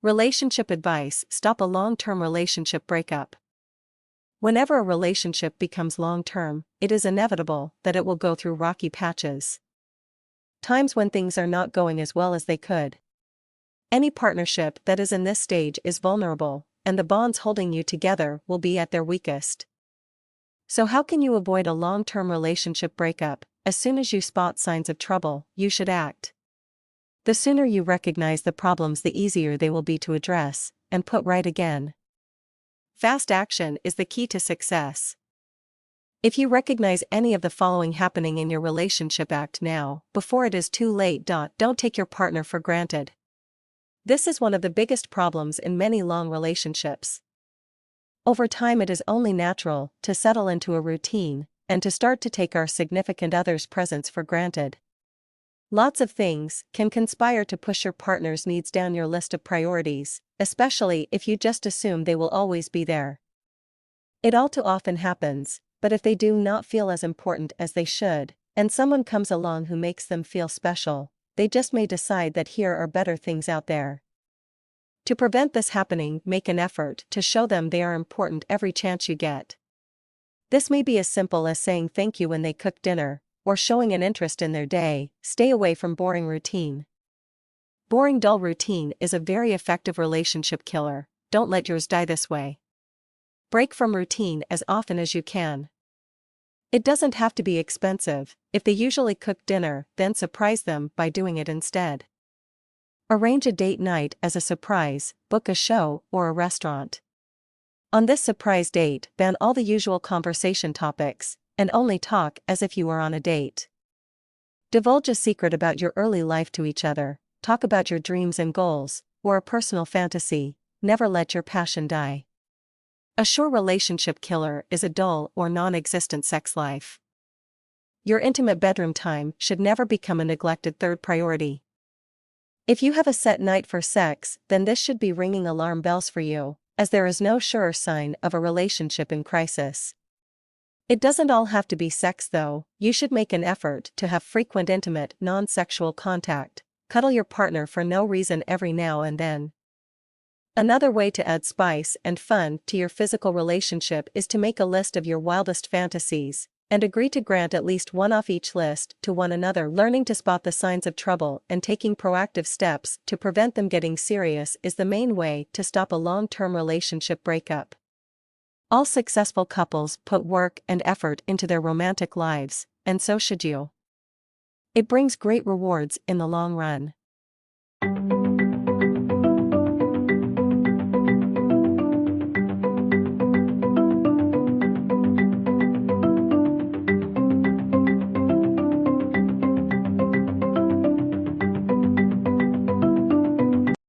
Relationship advice: stop a long-term relationship breakup. Whenever a relationship becomes long-term, it is inevitable that it will go through rocky patches. Times when things are not going as well as they could. Any partnership that is in this stage is vulnerable, and the bonds holding you together will be at their weakest. So how can you avoid a long-term relationship breakup? As soon as you spot signs of trouble, you should act. The sooner you recognize the problems, the easier they will be to address and put right again. Fast action is the key to success. If you recognize any of the following happening in your relationship, act now, before it is too late. Don't take your partner for granted. This is one of the biggest problems in many long relationships. Over time, it is only natural to settle into a routine and to start to take our significant other's presence for granted. Lots of things can conspire to push your partner's needs down your list of priorities, especially if you just assume they will always be there. It all too often happens, but if they do not feel as important as they should, and someone comes along who makes them feel special, they just may decide that here are better things out there. To prevent this happening, make an effort to show them they are important every chance you get. This may be as simple as saying thank you when they cook dinner, or showing an interest in their day. Stay away from boring routine. Boring, dull routine is a very effective relationship killer. Don't let yours die this way. Break from routine as often as you can. It doesn't have to be expensive. If they usually cook dinner, then surprise them by doing it instead. Arrange a date night as a surprise, book a show or a restaurant. On this surprise date, ban all the usual conversation topics, and only talk as if you were on a date. Divulge a secret about your early life to each other, talk about your dreams and goals, or a personal fantasy. Never let your passion die. A sure relationship killer is a dull or non-existent sex life. Your intimate bedroom time should never become a neglected third priority. If you have a set night for sex, then this should be ringing alarm bells for you, as there is no surer sign of a relationship in crisis. It doesn't all have to be sex though. You should make an effort to have frequent intimate, non-sexual contact. Cuddle your partner for no reason every now and then. Another way to add spice and fun to your physical relationship is to make a list of your wildest fantasies, and agree to grant at least one off each list to one another. Learning to spot the signs of trouble and taking proactive steps to prevent them getting serious is the main way to stop a long-term relationship breakup. All successful couples put work and effort into their romantic lives, and so should you. It brings great rewards in the long run.